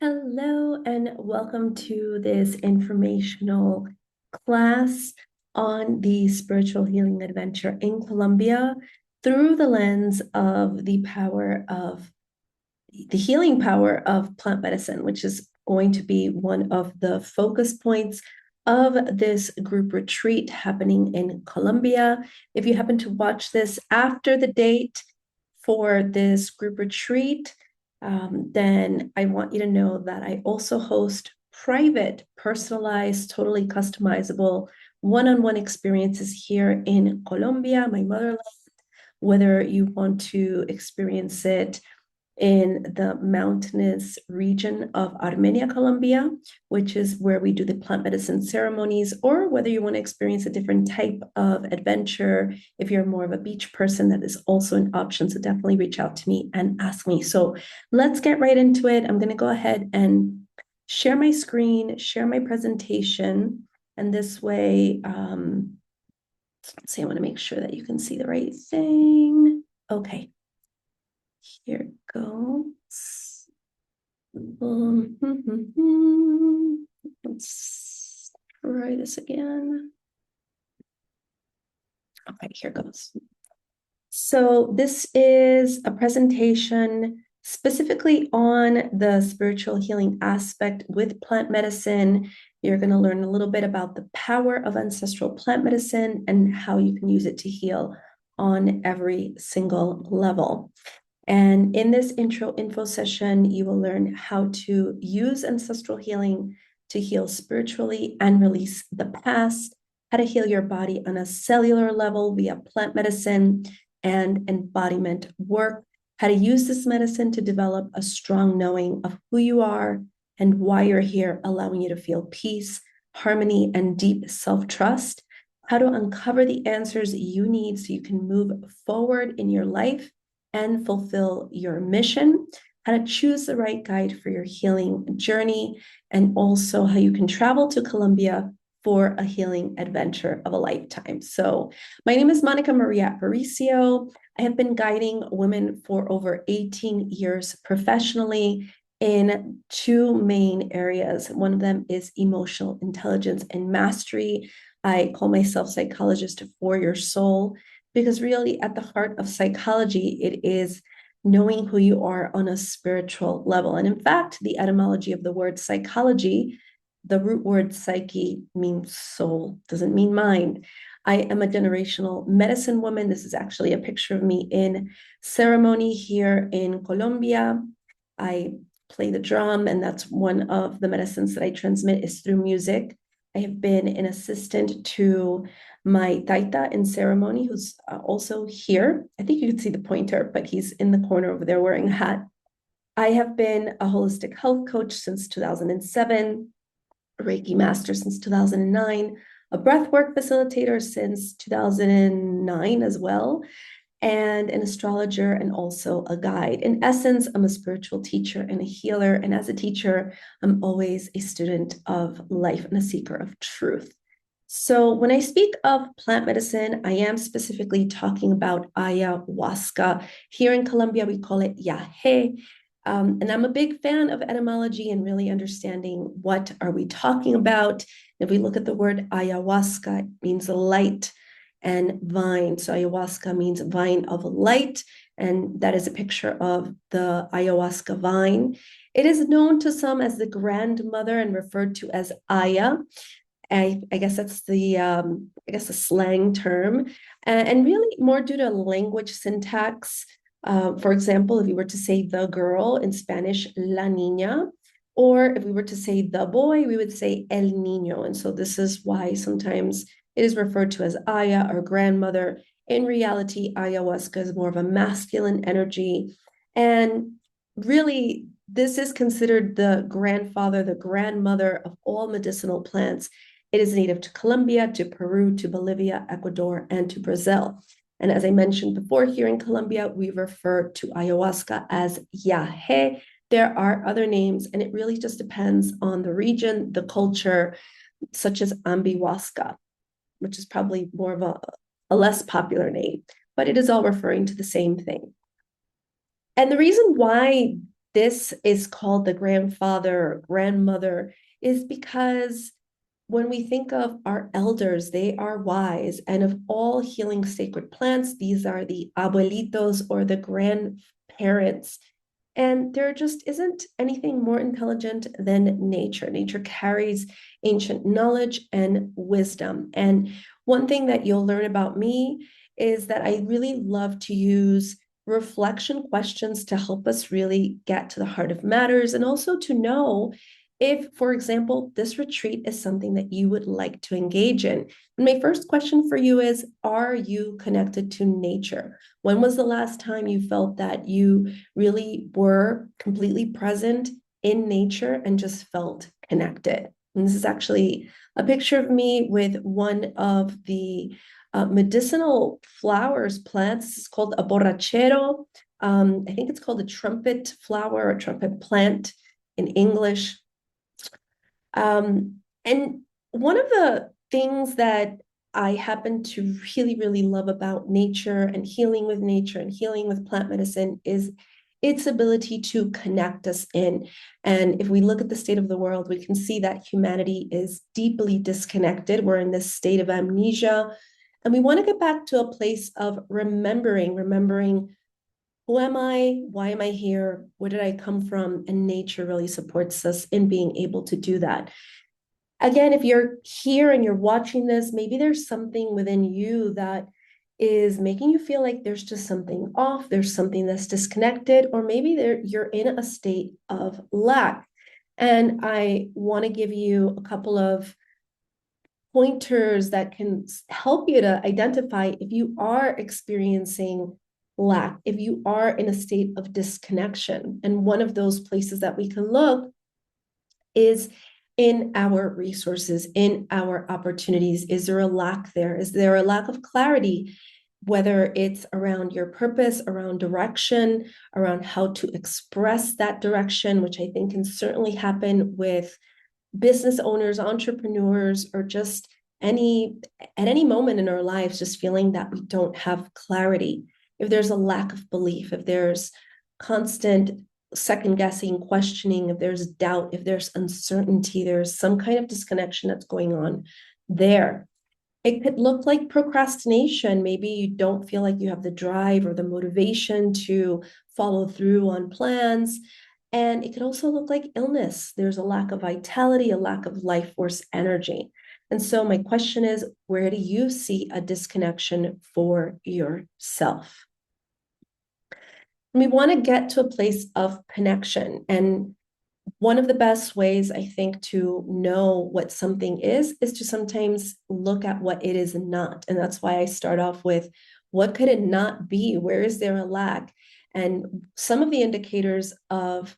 Hello, and welcome to this informational class on the spiritual healing adventure in Colombia through the lens of the healing power of plant medicine, which is going to be one of the focus points of this group retreat happening in Colombia. If you happen to watch this after the date for this group retreat, then I want you to know that I also host private, personalized, totally customizable one-on-one experiences here in Colombia, my motherland, whether you want to experience it in the mountainous region of Armenia, Colombia, which is where we do the plant medicine ceremonies, or whether you want to experience a different type of adventure. If you're more of a beach person, that is also an option. So definitely reach out to me and ask me. So let's get right into it. I'm going to go ahead and share my screen, share my presentation. And this way, let's see, I want to make sure that you can see the right thing. Okay. Here it goes. Let's try this again. Okay, here goes. So this is a presentation specifically on the spiritual healing aspect with plant medicine. You're going to learn a little bit about the power of ancestral plant medicine and how you can use it to heal on every single level. And in this intro info session, you will learn how to use ancestral healing to heal spiritually and release the past, how to heal your body on a cellular level via plant medicine and embodiment work, how to use this medicine to develop a strong knowing of who you are and why you're here, allowing you to feel peace, harmony, and deep self-trust, how to uncover the answers you need so you can move forward in your life and fulfill your mission, how to choose the right guide for your healing journey, and also how you can travel to Colombia for a healing adventure of a lifetime. So my name is Monica Maria Aparicio. I have been guiding women for over 18 years professionally in two main areas. One of them is emotional intelligence and mastery. I call myself psychologist for your soul, because really at the heart of psychology, it is knowing who you are on a spiritual level. And in fact, the etymology of the word psychology, the root word psyche, means soul, doesn't mean mind. I am a generational medicine woman. This is actually a picture of me in ceremony here in Colombia. I play the drum, and that's one of the medicines that I transmit is through music. I have been an assistant to my taita in ceremony, who's also here. I think you can see the pointer, but he's in the corner over there wearing a hat. I have been a holistic health coach since 2007, a Reiki master since 2009, a breathwork facilitator since 2009 as well, and an astrologer and also a guide. In essence, I'm a spiritual teacher and a healer. And as a teacher, I'm always a student of life and a seeker of truth. So when I speak of plant medicine, I am specifically talking about ayahuasca. Here in Colombia, we call it yahe. And I'm a big fan of etymology and really understanding what are we talking about. If we look at the word ayahuasca, it means light and vine. So ayahuasca means vine of light, and that is a picture of the ayahuasca vine. It is known to some as the grandmother and referred to as Aya. I guess that's the slang term, and really more due to language syntax. For example, if we were to say the girl in Spanish, la niña, or if we were to say the boy, we would say el niño. And so this is why sometimes it is referred to as Aya or grandmother. In reality, ayahuasca is more of a masculine energy. And really, this is considered the grandfather, the grandmother of all medicinal plants. It is native to Colombia, to Peru, to Bolivia, Ecuador, and to Brazil. And as I mentioned before, here in Colombia, we refer to ayahuasca as yahe. There are other names, and it really just depends on the region, the culture, such as ambihuasca, which is probably more of a less popular name, but it is all referring to the same thing. And the reason why this is called the grandfather or grandmother is because when we think of our elders, they are wise. And of all healing sacred plants, these are the abuelitos or the grandparents. And there just isn't anything more intelligent than nature. Nature carries ancient knowledge and wisdom. And one thing that you'll learn about me is that I really love to use reflection questions to help us really get to the heart of matters and also to know if, for example, this retreat is something that you would like to engage in. And my first question for you is, are you connected to nature? When was the last time you felt that you really were completely present in nature and just felt connected? And this is actually a picture of me with one of the medicinal flowers, plants. It's called a borrachero. I think it's called a trumpet flower or trumpet plant in English. And one of the things that I happen to really, really love about nature and healing with nature and healing with plant medicine is its ability to connect us in. And if we look at the state of the world, we can see that humanity is deeply disconnected. We're in this state of amnesia. And we want to get back to a place of remembering who am I? Why am I here? Where did I come from? And nature really supports us in being able to do that. Again, if you're here and you're watching this, maybe there's something within you that is making you feel like there's just something off, there's something that's disconnected, or maybe you're in a state of lack. And I want to give you a couple of pointers that can help you to identify if you are experiencing lack, if you are in a state of disconnection. And one of those places that we can look is in our resources, in our opportunities. Is there a lack there? Is there a lack of clarity? Whether it's around your purpose, around direction, around how to express that direction, which I think can certainly happen with business owners, entrepreneurs, or just at any moment in our lives, just feeling that we don't have clarity. If there's a lack of belief, if there's constant second guessing, questioning, if there's doubt, if there's uncertainty, there's some kind of disconnection that's going on there. It could look like procrastination. Maybe you don't feel like you have the drive or the motivation to follow through on plans. And it could also look like illness. There's a lack of vitality, a lack of life force energy. And so my question is, where do you see a disconnection for yourself? And we want to get to a place of connection. And one of the best ways, I think, to know what something is to sometimes look at what it is not. And that's why I start off with, what could it not be? Where is there a lack? And some of the indicators of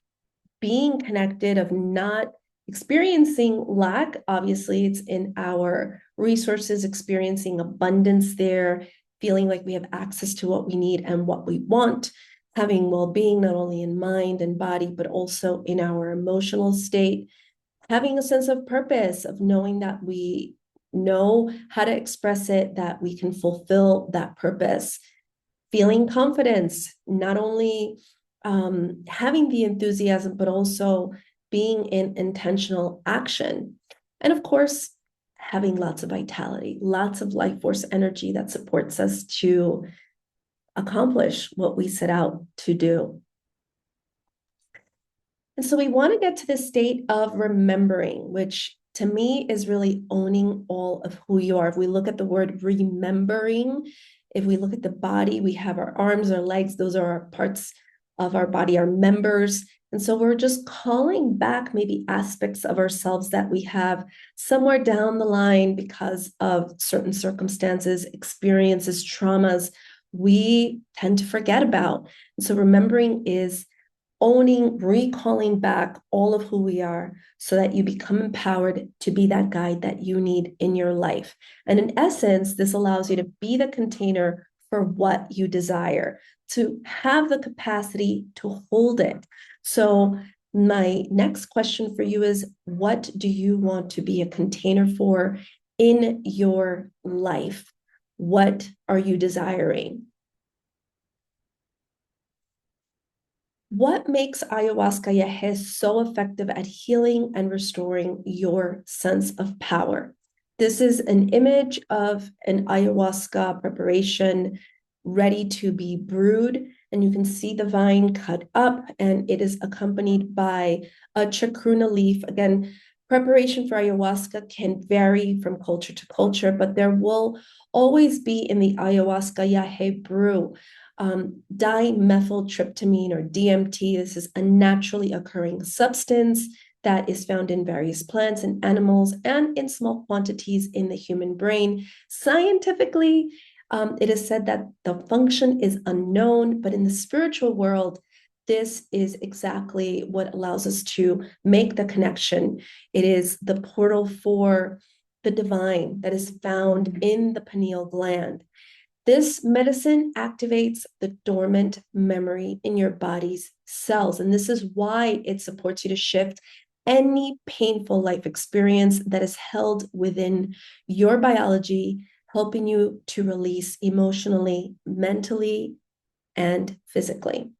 being connected, of not experiencing lack, obviously it's in our resources, experiencing abundance there, feeling like we have access to what we need and what we want, having well-being not only in mind and body, but also in our emotional state, having a sense of purpose, of knowing that we know how to express it, that we can fulfill that purpose, feeling confidence, not only having the enthusiasm, but also being in intentional action. And of course, having lots of vitality, lots of life force energy that supports us to accomplish what we set out to do. And so we want to get to the state of remembering, which to me is really owning all of who you are. If we look at the word remembering, if we look at the body, we have our arms, our legs, those are our parts of our body, our members. And so we're just calling back maybe aspects of ourselves that we have somewhere down the line because of certain circumstances, experiences, traumas, we tend to forget about. And so remembering is owning, recalling back all of who we are so that you become empowered to be that guide that you need in your life. And in essence, this allows you to be the container for what you desire, to have the capacity to hold it. So my next question for you is, what do you want to be a container for in your life? What are you desiring? What makes ayahuasca yahe so effective at healing and restoring your sense of power? This is an image of an ayahuasca preparation ready to be brewed, and you can see the vine cut up, and it is accompanied by a chacruna leaf. Again, preparation for ayahuasca can vary from culture to culture, but there will always be in the ayahuasca yahe brew dimethyltryptamine or DMT. This is a naturally occurring substance that is found in various plants and animals and in small quantities in the human brain. Scientifically, it is said that the function is unknown, but in the spiritual world, this is exactly what allows us to make the connection. It is the portal for the divine that is found in the pineal gland. This medicine activates the dormant memory in your body's cells. And this is why it supports you to shift any painful life experience that is held within your biology, helping you to release emotionally, mentally, and physically.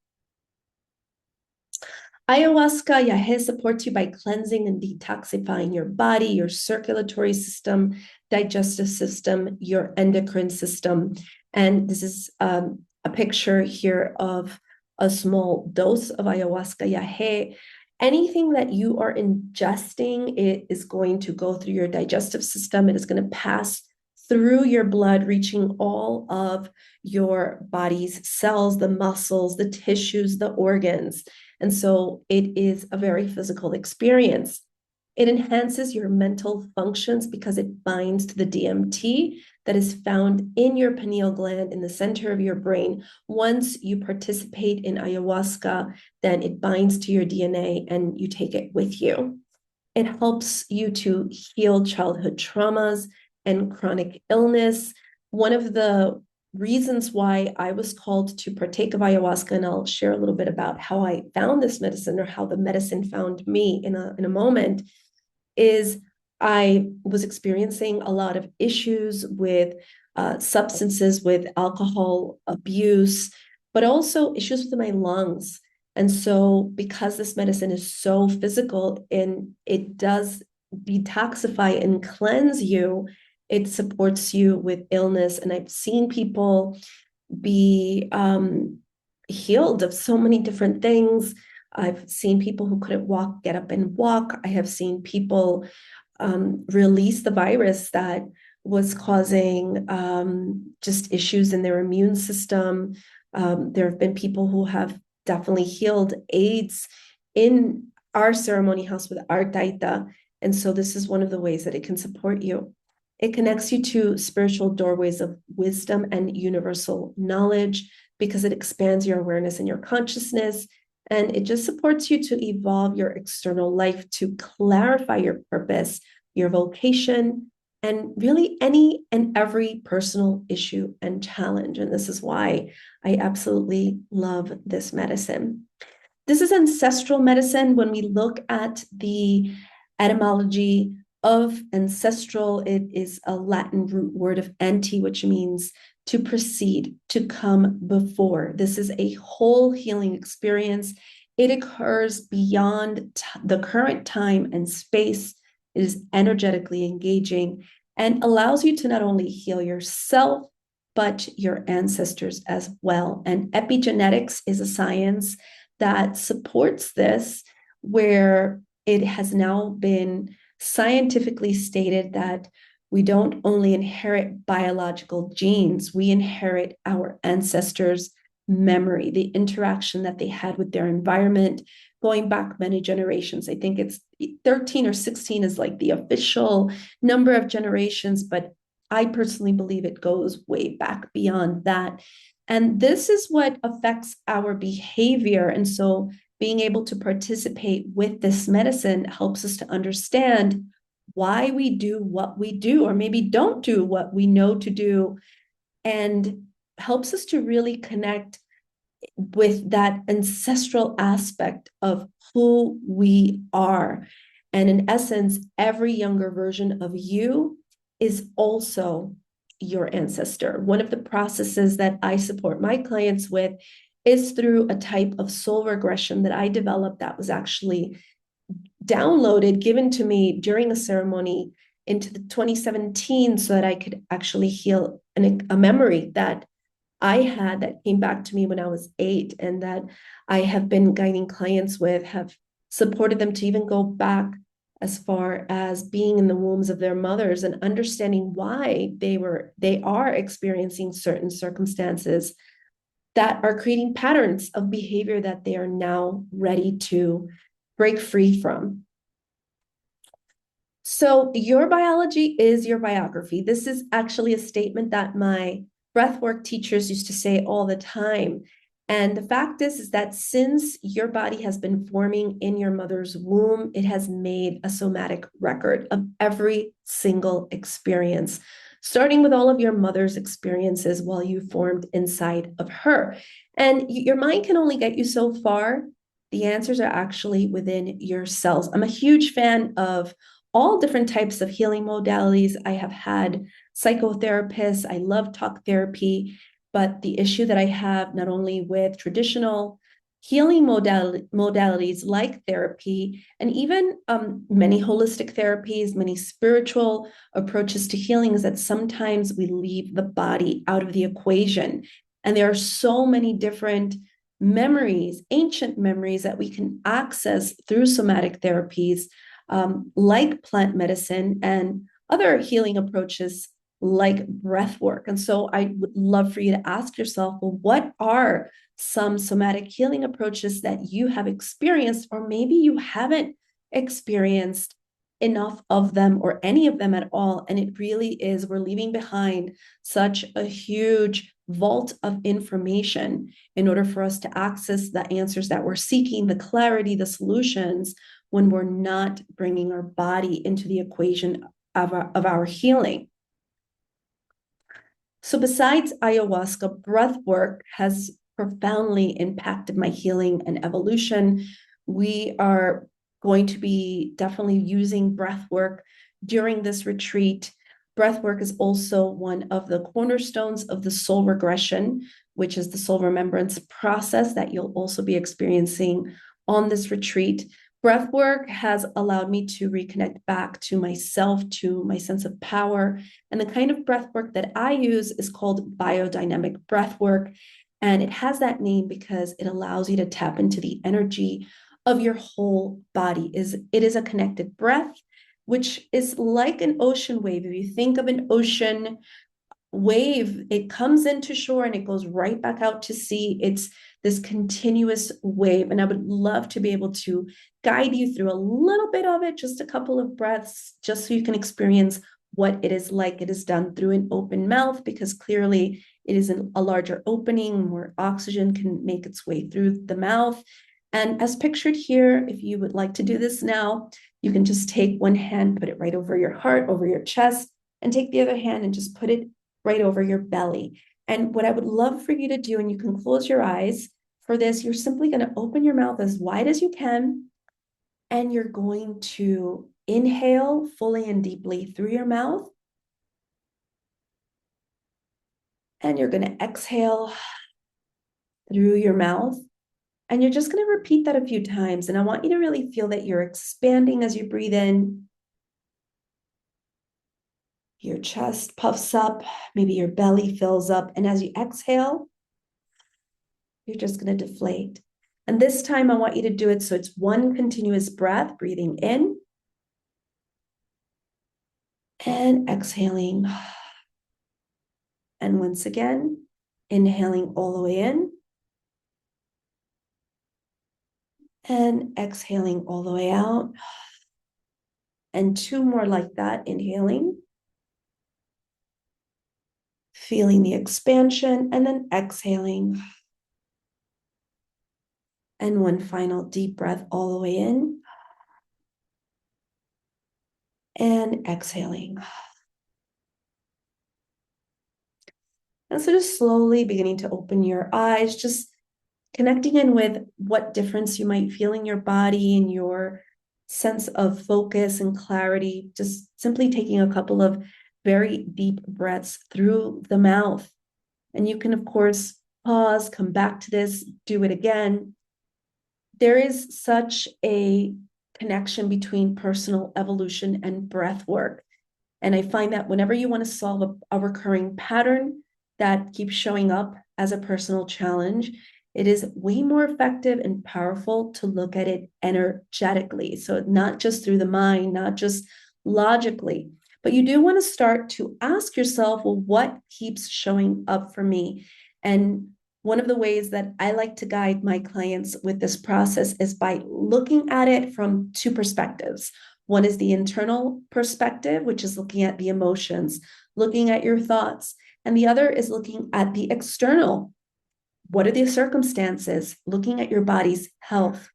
Ayahuasca yahe supports you by cleansing and detoxifying your body, your circulatory system, digestive system, your endocrine system. And this is a picture here of a small dose of ayahuasca yahe. Anything that you are ingesting, it is going to go through your digestive system. It is going to pass through your blood, reaching all of your body's cells, the muscles, the tissues, the organs. And so it is a very physical experience. It enhances your mental functions because it binds to the DMT that is found in your pineal gland in the center of your brain. Once you participate in ayahuasca, then it binds to your DNA and you take it with you. It helps you to heal childhood traumas and chronic illness. One of the reasons why I was called to partake of ayahuasca, and I'll share a little bit about how I found this medicine or how the medicine found me in a moment, is I was experiencing a lot of issues with substances, with alcohol abuse, but also issues with my lungs. And so, because this medicine is so physical and it does detoxify and cleanse you, it supports you with illness. And I've seen people be healed of so many different things. I've seen people who couldn't walk get up and walk. I have seen people release the virus that was causing just issues in their immune system. There have been people who have definitely healed AIDS in our ceremony house with our taita. And so this is one of the ways that it can support you. It connects you to spiritual doorways of wisdom and universal knowledge because it expands your awareness and your consciousness. And it just supports you to evolve your external life, to clarify your purpose, your vocation, and really any and every personal issue and challenge. And this is why I absolutely love this medicine. This is ancestral medicine. When we look at the etymology of ancestral, it is a Latin root word of ante, which means to precede, to come before. This is a whole healing experience. It occurs beyond the current time and space. It is energetically engaging and allows you to not only heal yourself, but your ancestors as well. And epigenetics is a science that supports this, where it has now been scientifically stated that we don't only inherit biological genes, we inherit our ancestors' memory, the interaction that they had with their environment, going back many generations. I think it's 13 or 16 is like the official number of generations, but I personally believe it goes way back beyond that. And this is what affects our behavior. And so being able to participate with this medicine helps us to understand why we do what we do, or maybe don't do what we know to do, and helps us to really connect with that ancestral aspect of who we are. And in essence, every younger version of you is also your ancestor. One of the processes that I support my clients with is through a type of soul regression that I developed that was actually downloaded, given to me during a ceremony into the 2017 so that I could actually heal a memory that I had that came back to me when I was 8 and that I have been guiding clients with, have supported them to even go back as far as being in the wombs of their mothers and understanding why they are experiencing certain circumstances that are creating patterns of behavior that they are now ready to break free from. So, your biology is your biography. This is actually a statement that my breathwork teachers used to say all the time. And the fact is that since your body has been forming in your mother's womb, it has made a somatic record of every single experience, starting with all of your mother's experiences while you formed inside of her. And your mind can only get you so far. The answers are actually within your cells. I'm a huge fan of all different types of healing modalities. I have had psychotherapists, I love talk therapy, but the issue that I have not only with traditional healing modalities like therapy, and even many holistic therapies, many spiritual approaches to healing, is that sometimes we leave the body out of the equation. And there are so many different memories, ancient memories that we can access through somatic therapies, like plant medicine and other healing approaches like breath work. And so I would love for you to ask yourself, well, what are some somatic healing approaches that you have experienced, or maybe you haven't experienced enough of them or any of them at all? And it really is, we're leaving behind such a huge vault of information in order for us to access the answers that we're seeking, the clarity, the solutions, when we're not bringing our body into the equation of our healing. So besides ayahuasca, breath work has profoundly impacted my healing and evolution. We are going to be definitely using breath work during this retreat. Breath work is also one of the cornerstones of the soul regression, which is the soul remembrance process that you'll also be experiencing on this retreat. Breath work has allowed me to reconnect back to myself, to my sense of power. And the kind of breath work that I use is called biodynamic breath work. And it has that name because it allows you to tap into the energy of your whole body. It is a connected breath, which is like an ocean wave. If you think of an ocean wave, it comes into shore and it goes right back out to sea. It's this continuous wave. And I would love to be able to guide you through a little bit of it, just a couple of breaths, just so you can experience what it is like. It is done through an open mouth because clearly it is a larger opening where oxygen can make its way through the mouth. And as pictured here, if you would like to do this now, you can just take one hand, put it right over your heart, over your chest, and take the other hand and just put it right over your belly. And what I would love for you to do, and you can close your eyes for this, you're simply going to open your mouth as wide as you can, and you're going to inhale fully and deeply through your mouth. And you're going to exhale through your mouth. And you're just going to repeat that a few times. And I want you to really feel that you're expanding as you breathe in. Your chest puffs up, maybe your belly fills up. And as you exhale, you're just going to deflate. And this time I want you to do it so it's one continuous breath, breathing in and exhaling. And once again, inhaling all the way in and exhaling all the way out. And two more like that, inhaling, feeling the expansion, and then exhaling. And one final deep breath all the way in and exhaling. And so just slowly beginning to open your eyes, just connecting in with what difference you might feel in your body and your sense of focus and clarity, just simply taking a couple of very deep breaths through the mouth. And you can, of course, pause, come back to this, do it again. There is such a connection between personal evolution and breath work. And I find that whenever you want to solve a recurring pattern that keeps showing up as a personal challenge, it is way more effective and powerful to look at it energetically. So, not just through the mind, not just logically, but you do want to start to ask yourself, well, what keeps showing up for me? And one of the ways that I like to guide my clients with this process is by looking at it from two perspectives. One is the internal perspective, which is looking at the emotions, looking at your thoughts. And the other is looking at the external. What are the circumstances? Looking at your body's health.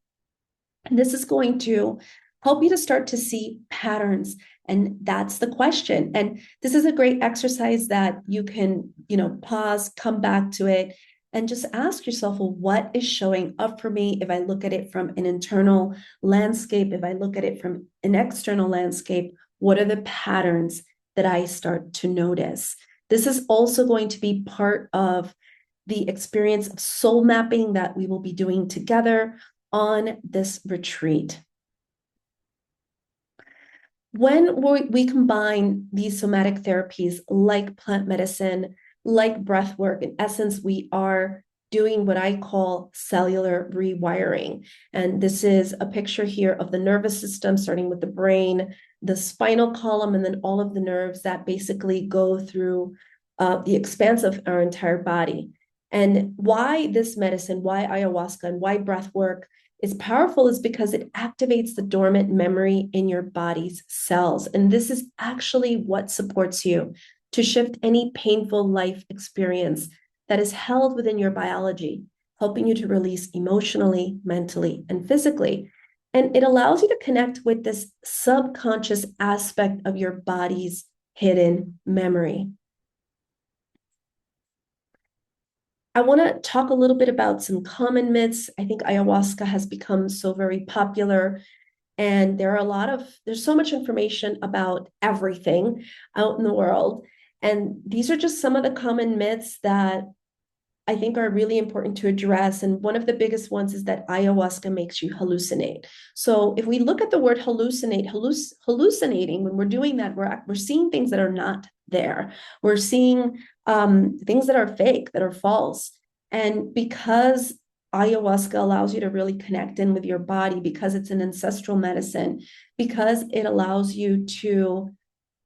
And this is going to help you to start to see patterns. And that's the question. And this is a great exercise that you can, pause, come back to it, and just ask yourself, well, what is showing up for me if I look at it from an internal landscape? If I look at it from an external landscape, what are the patterns that I start to notice? This is also going to be part of the experience of soul mapping that we will be doing together on this retreat. When we combine these somatic therapies like plant medicine, like breath work, in essence, we are doing what I call cellular rewiring. And this is a picture here of the nervous system, starting with the brain, the spinal column, and then all of the nerves that basically go through the expanse of our entire body. And why this medicine, why ayahuasca, and why breath work is powerful is because it activates the dormant memory in your body's cells. And this is actually what supports you to shift any painful life experience that is held within your biology, helping you to release emotionally, mentally, and physically. And it allows you to connect with this subconscious aspect of your body's hidden memory. I want to talk a little bit about some common myths. I think ayahuasca has become so very popular, and there's so much information about everything out in the world. And these are just some of the common myths that I think are really important to address. And one of the biggest ones is that ayahuasca makes you hallucinate. So if we look at the word hallucinating, when we're doing that, we're seeing things that are not there. We're seeing things that are fake, that are false. And because ayahuasca allows you to really connect in with your body, because it's an ancestral medicine, because it allows you to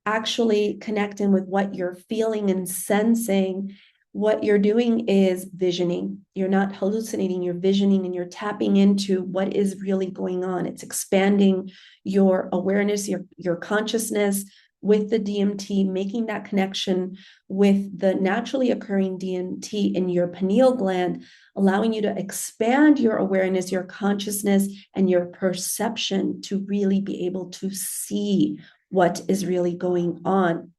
actually connect in with what you're feeling and sensing, what you're doing is visioning. You're not hallucinating, you're visioning, and you're tapping into what is really going on. It's expanding your awareness, your consciousness with the DMT, making that connection with the naturally occurring DMT in your pineal gland, allowing you to expand your awareness, your consciousness, and your perception to really be able to see what is really going on.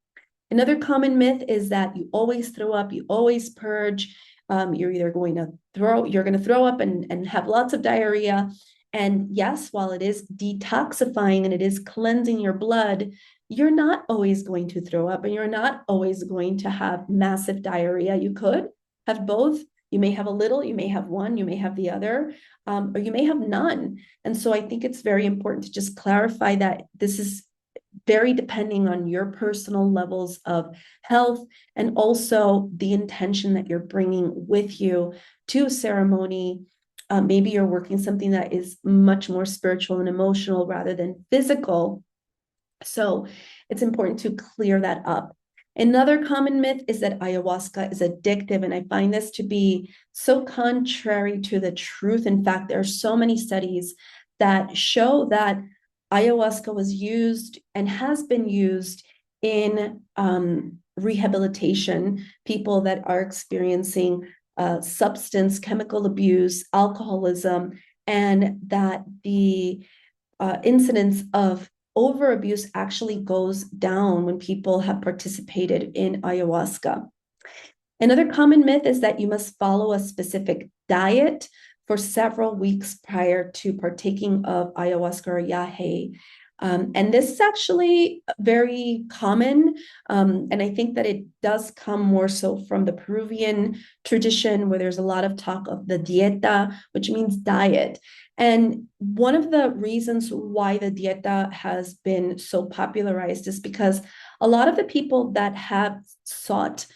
Another common myth is that you always throw up, you always purge. You're going to throw up and have lots of diarrhea. And yes, while it is detoxifying and it is cleansing your blood, you're not always going to throw up and you're not always going to have massive diarrhea. You could have both. You may have a little, you may have one, you may have the other, or you may have none. And so I think it's very important to just clarify that this is very depending on your personal levels of health and also the intention that you're bringing with you to a ceremony. Maybe you're working something that is much more spiritual and emotional rather than physical. So it's important to clear that up. Another common myth is that ayahuasca is addictive, and I find this to be so contrary to the truth. In fact, there are so many studies that show that ayahuasca was used and has been used in rehabilitation, people that are experiencing substance, chemical abuse, alcoholism, and that the incidence of overabuse actually goes down when people have participated in ayahuasca. Another common myth is that you must follow a specific diet for several weeks prior to partaking of ayahuasca or yahe. And this is actually very common. And I think that it does come more so from the Peruvian tradition, where there's a lot of talk of the dieta, which means diet. And one of the reasons why the dieta has been so popularized is because a lot of the people that have sought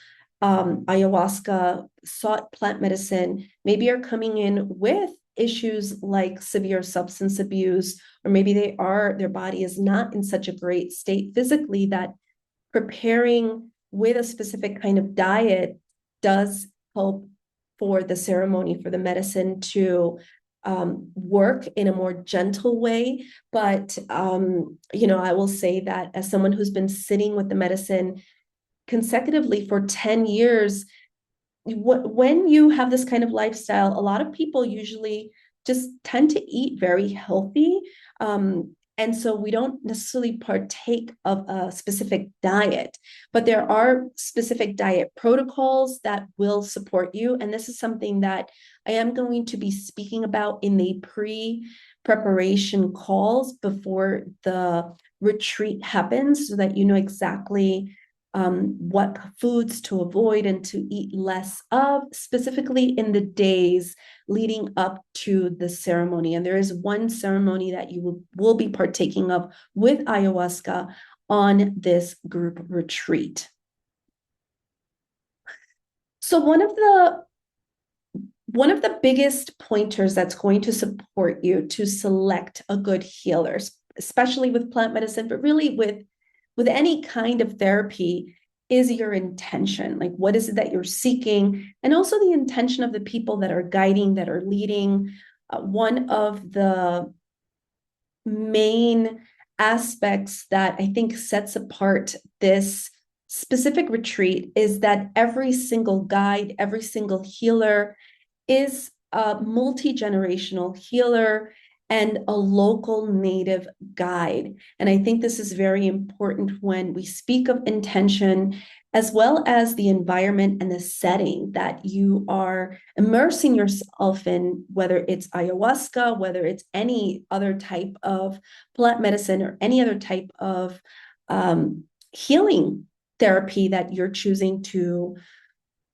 ayahuasca, sought plant medicine, maybe are coming in with issues like severe substance abuse, or maybe their body is not in such a great state physically, that preparing with a specific kind of diet does help for the ceremony, for the medicine to work in a more gentle way. But I will say that as someone who's been sitting with the medicine consecutively for 10 years, when you have this kind of lifestyle, a lot of people usually just tend to eat very healthy. And so we don't necessarily partake of a specific diet, but there are specific diet protocols that will support you. And this is something that I am going to be speaking about in the pre-preparation calls before the retreat happens, so that you know exactly what foods to avoid and to eat less of, specifically in the days leading up to the ceremony. And there is one ceremony that you will be partaking of with ayahuasca on this group retreat. So one of the biggest pointers that's going to support you to select a good healer, especially with plant medicine, but really with any kind of therapy, is your intention. Like, what is it that you're seeking? And also the intention of the people that are guiding, that are leading. One of the main aspects that I think sets apart this specific retreat is that every single guide, every single healer is a multi-generational healer and a local native guide. And I think this is very important when we speak of intention, as well as the environment and the setting that you are immersing yourself in, whether it's ayahuasca, whether it's any other type of plant medicine, or any other type of healing therapy that you're choosing to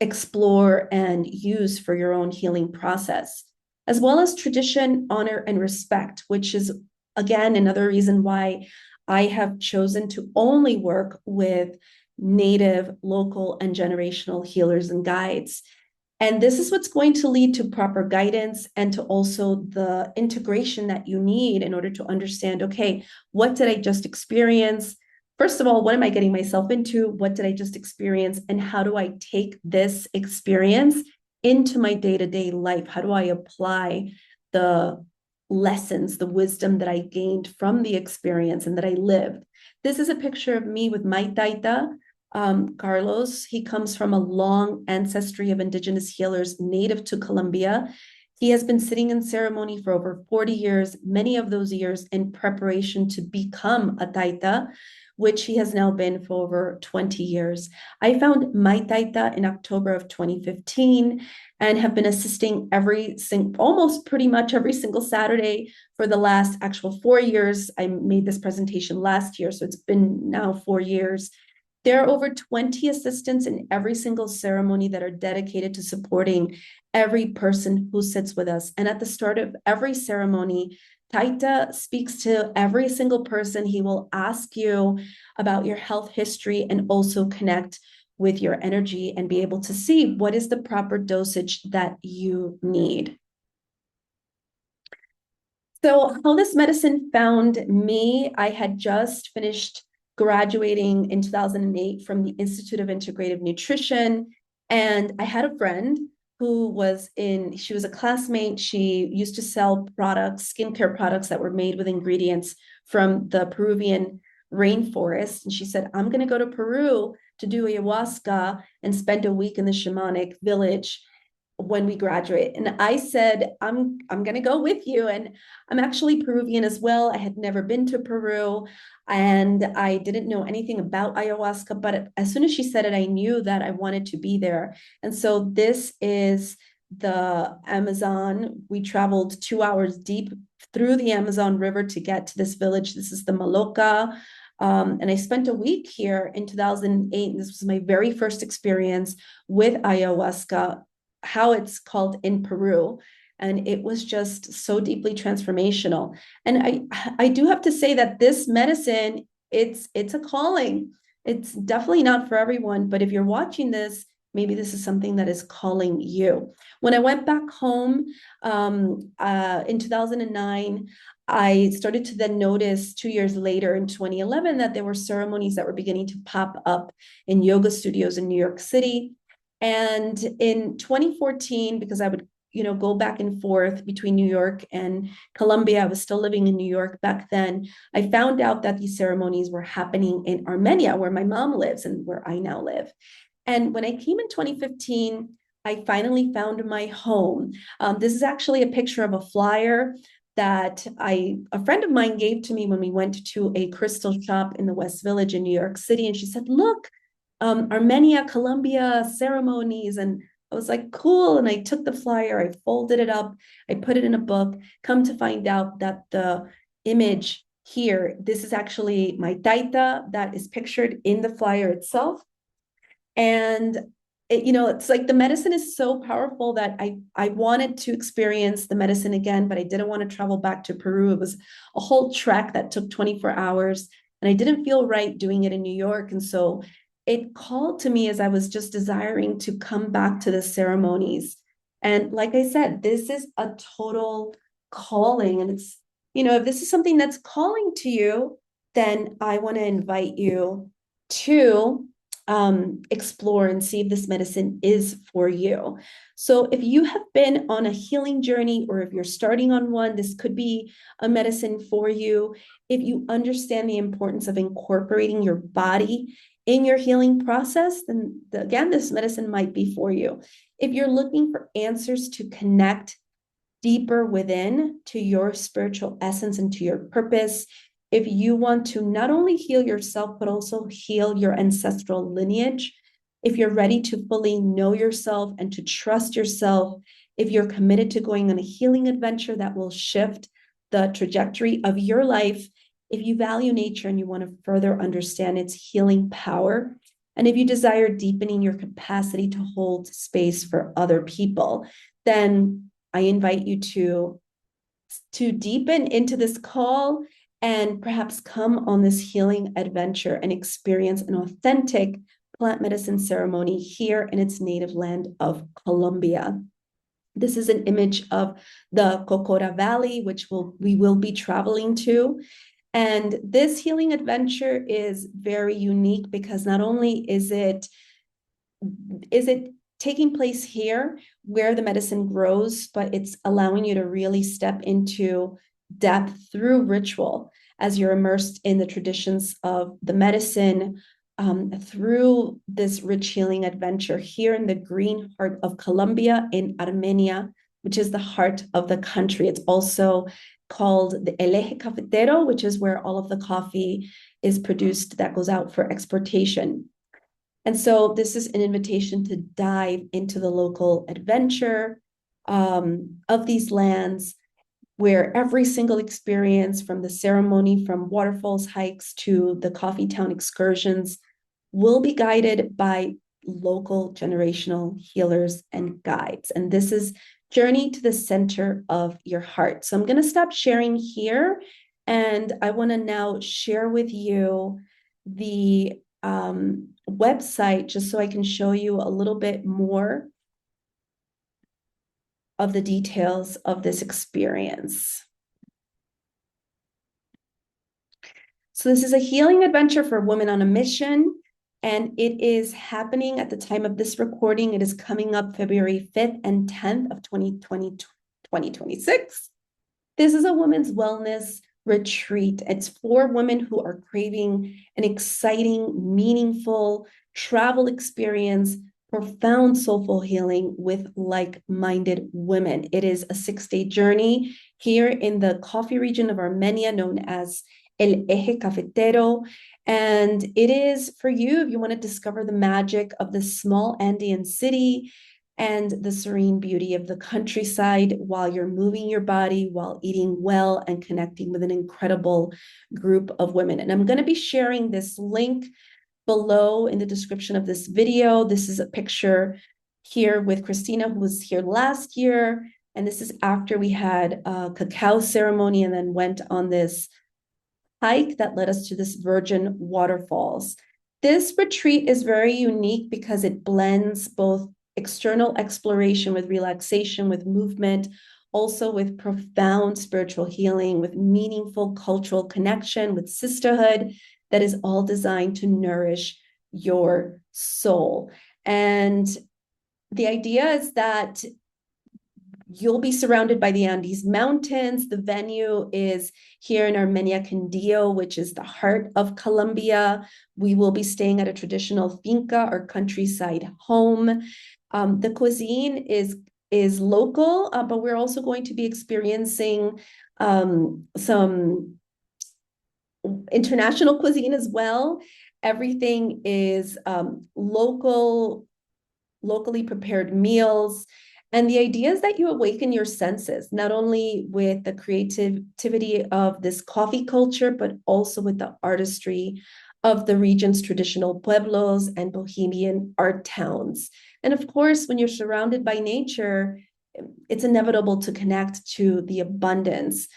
explore and use for your own healing process, as well as tradition, honor, and respect, which is, again, another reason why I have chosen to only work with native, local, and generational healers and guides. And this is what's going to lead to proper guidance, and to also the integration that you need in order to understand, okay, what did I just experience? First of all, what am I getting myself into? What did I just experience? And how do I take this experience into my day-to-day life? How do I apply the lessons, the wisdom that I gained from the experience and that I lived? This is a picture of me with my taita, Carlos. He comes from a long ancestry of indigenous healers native to Colombia. He has been sitting in ceremony for over 40 years, many of those years in preparation to become a taita, which he has now been for over 20 years. I found my taita in October of 2015 and have been assisting almost pretty much every single Saturday for the last actual 4 years. I made this presentation last year, so it's been now 4 years. There are over 20 assistants in every single ceremony that are dedicated to supporting every person who sits with us. And at the start of every ceremony, Taita speaks to every single person. He will ask you about your health history and also connect with your energy and be able to see what is the proper dosage that you need. So how this medicine found me, I had just finished graduating in 2008 from the Institute of Integrative Nutrition. And I had a friend she was a classmate. She used to sell products, skincare products that were made with ingredients from the Peruvian rainforest. And she said, I'm going to go to Peru to do ayahuasca and spend a week in the shamanic village when we graduate. And I said, I'm going to go with you. And I'm actually Peruvian as well. I had never been to Peru and I didn't know anything about ayahuasca, but as soon as she said it, I knew that I wanted to be there. And so this is the Amazon. We traveled 2 hours deep through the Amazon River to get to this village. This is the Maloca. And I spent a week here in 2008. This was my very first experience with ayahuasca, how it's called in Peru. And it was just so deeply transformational. And I do have to say that this medicine, it's a calling. It's definitely not for everyone, but if you're watching this, maybe this is something that is calling you. When I went back home in 2009, I started to then notice 2 years later in 2011 that there were ceremonies that were beginning to pop up in yoga studios in New York City. And in 2014, because I would go back and forth between New York and Colombia. I was still living in New York back then. I found out that these ceremonies were happening in Armenia, where my mom lives and where I now live. And when I came in 2015, I finally found my home. This is actually a picture of a flyer that a friend of mine gave to me when we went to a crystal shop in the West Village in New York City. And she said, look, Armenia, Colombia ceremonies. And I was like, cool. And I took the flyer, I folded it up, I put it in a book. Come to find out that the image here, this is actually my taita that is pictured in the flyer itself. And it's like the medicine is so powerful that I wanted to experience the medicine again, but I didn't want to travel back to Peru. It was a whole trek that took 24 hours, and I didn't feel right doing it in New York. And so it called to me as I was just desiring to come back to the ceremonies. And like I said, this is a total calling. And it's, if this is something that's calling to you, then I want to invite you to explore and see if this medicine is for you. So if you have been on a healing journey, or if you're starting on one, this could be a medicine for you. If you understand the importance of incorporating your body in your healing process, then again, this medicine might be for you. If you're looking for answers to connect deeper within to your spiritual essence and to your purpose, if you want to not only heal yourself, but also heal your ancestral lineage, if you're ready to fully know yourself and to trust yourself, if you're committed to going on a healing adventure that will shift the trajectory of your life, if you value nature and you want to further understand its healing power, and if you desire deepening your capacity to hold space for other people, then I invite you to deepen into this call and perhaps come on this healing adventure and experience an authentic plant medicine ceremony here in its native land of Colombia. This is an image of the Cocora Valley, which we will be traveling to. And this healing adventure is very unique because not only is it taking place here where the medicine grows, but it's allowing you to really step into depth through ritual as you're immersed in the traditions of the medicine, through this rich healing adventure here in the green heart of Colombia, in Armenia, which is the heart of the country. It's also called the El Eje Cafetero, which is where all of the coffee is produced that goes out for exportation. And so this is an invitation to dive into the local adventure of these lands, where every single experience, from the ceremony, from waterfalls hikes to the coffee town excursions, will be guided by local generational healers and guides. And this is Journey to the Center of Your Heart. So I'm going to stop sharing here, and I want to now share with you the website, just so I can show you a little bit more of the details of this experience. So this is a healing adventure for women on a mission, and it is happening at the time of this recording. It is coming up February 5th and 10th of 2026. This is a women's wellness retreat. It's for women who are craving an exciting, meaningful travel experience, profound soulful healing with like-minded women. It is a 6-day journey here in the coffee region of Armenia, known as El Eje Cafetero. And it is for you if you want to discover the magic of this small Andean city and the serene beauty of the countryside while you're moving your body, while eating well and connecting with an incredible group of women. And I'm going to be sharing this link below in the description of this video. This is a picture here with Christina, who was here last year. And this is after we had a cacao ceremony and then went on this hike that led us to this virgin waterfalls. This retreat is very unique because it blends both external exploration with relaxation, with movement, also with profound spiritual healing, with meaningful cultural connection, with sisterhood that is all designed to nourish your soul. And the idea is that you'll be surrounded by the Andes Mountains. The venue is here in Armenia, Quindío, which is the heart of Colombia. We will be staying at a traditional finca or countryside home. The cuisine is local, but we're also going to be experiencing some international cuisine as well. Everything is locally prepared meals. And the idea is that you awaken your senses, not only with the creativity of this coffee culture, but also with the artistry of the region's traditional pueblos and bohemian art towns. And of course, when you're surrounded by nature, it's inevitable to connect to the abundance.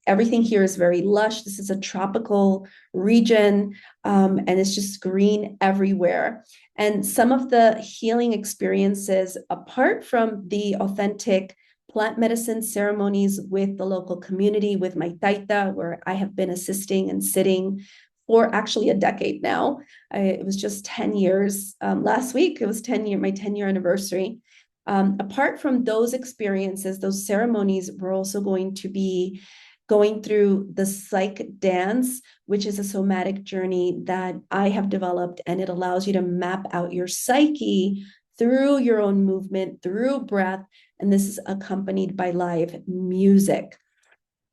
Everything here is very lush. This is a tropical region, and it's just green everywhere. And some of the healing experiences, apart from the authentic plant medicine ceremonies with the local community, with my taita, where I have been assisting and sitting for actually a decade now. It was just 10 years. Last week, it was my 10-year anniversary. Apart from those experiences, those ceremonies, we're also going to be going through the psych dance, which is a somatic journey that I have developed, and it allows you to map out your psyche through your own movement, through breath, and this is accompanied by live music.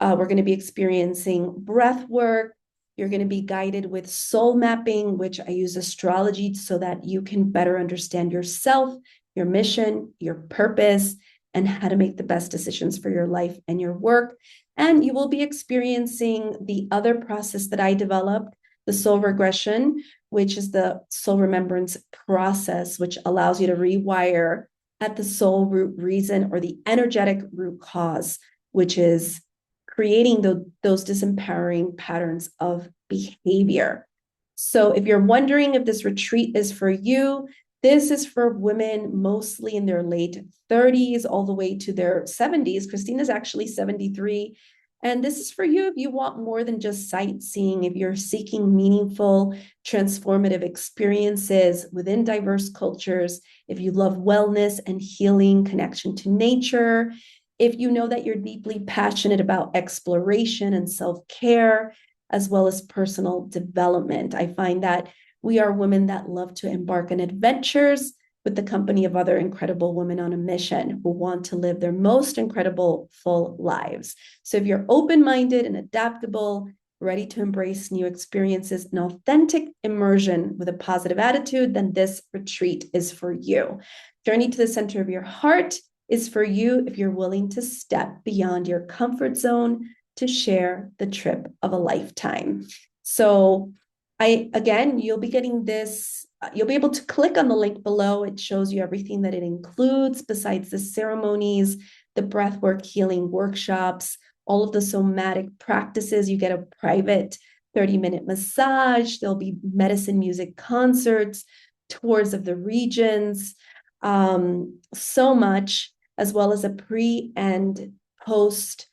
We're going to be experiencing breath work. You're going to be guided with soul mapping, which I use astrology so that you can better understand yourself, your mission, your purpose, and how to make the best decisions for your life and your work. And you will be experiencing the other process that I developed, the soul regression, which is the soul remembrance process, which allows you to rewire at the soul root reason or the energetic root cause, which is creating those disempowering patterns of behavior. So if you're wondering if this retreat is for you, this is for women mostly in their late 30s all the way to their 70s. Christina's actually 73. And this is for you if you want more than just sightseeing, if you're seeking meaningful, transformative experiences within diverse cultures, if you love wellness and healing, connection to nature, if you know that you're deeply passionate about exploration and self-care, as well as personal development. I find that we are women that love to embark on adventures with the company of other incredible women on a mission who want to live their most incredible full lives. So if you're open-minded and adaptable, ready to embrace new experiences and authentic immersion with a positive attitude, then this retreat is for you. Journey to the center of your heart is for you if you're willing to step beyond your comfort zone to share the trip of a lifetime. So you'll be getting this, you'll be able to click on the link below. It shows you everything that it includes besides the ceremonies, the breathwork healing workshops, all of the somatic practices. You get a private 30-minute massage. There'll be medicine music concerts, tours of the regions, so much, as well as a pre and post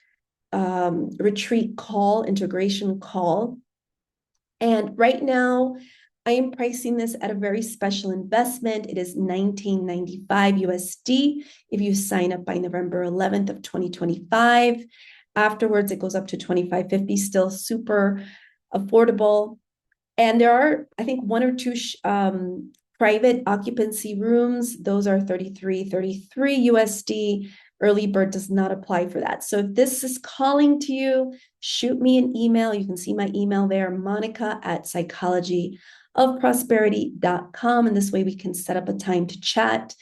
retreat call, integration call. And right now, I am pricing this at a very special investment. It is $19.95 USD if you sign up by November 11th of 2025. Afterwards, it goes up to $25.50, still super affordable. And there are, I think, one or two private occupancy rooms. Those are $33 USD. Early bird does not apply for that. So if this is calling to you, shoot me an email. You can see my email there, monica@psychologyofprosperity.com. And this way we can set up a time to chat.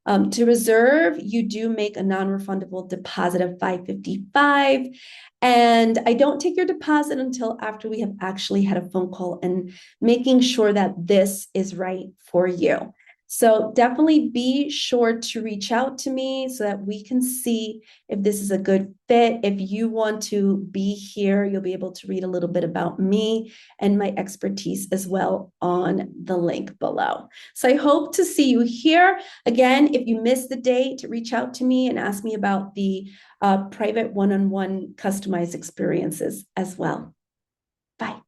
To reserve, you do make a non-refundable deposit of $555. And I don't take your deposit until after we have actually had a phone call and making sure that this is right for you. So definitely be sure to reach out to me so that we can see if this is a good fit. If you want to be here, you'll be able to read a little bit about me and my expertise as well on the link below. So I hope to see you here. Again, if you missed the date, reach out to me and ask me about the private one-on-one customized experiences as well. Bye.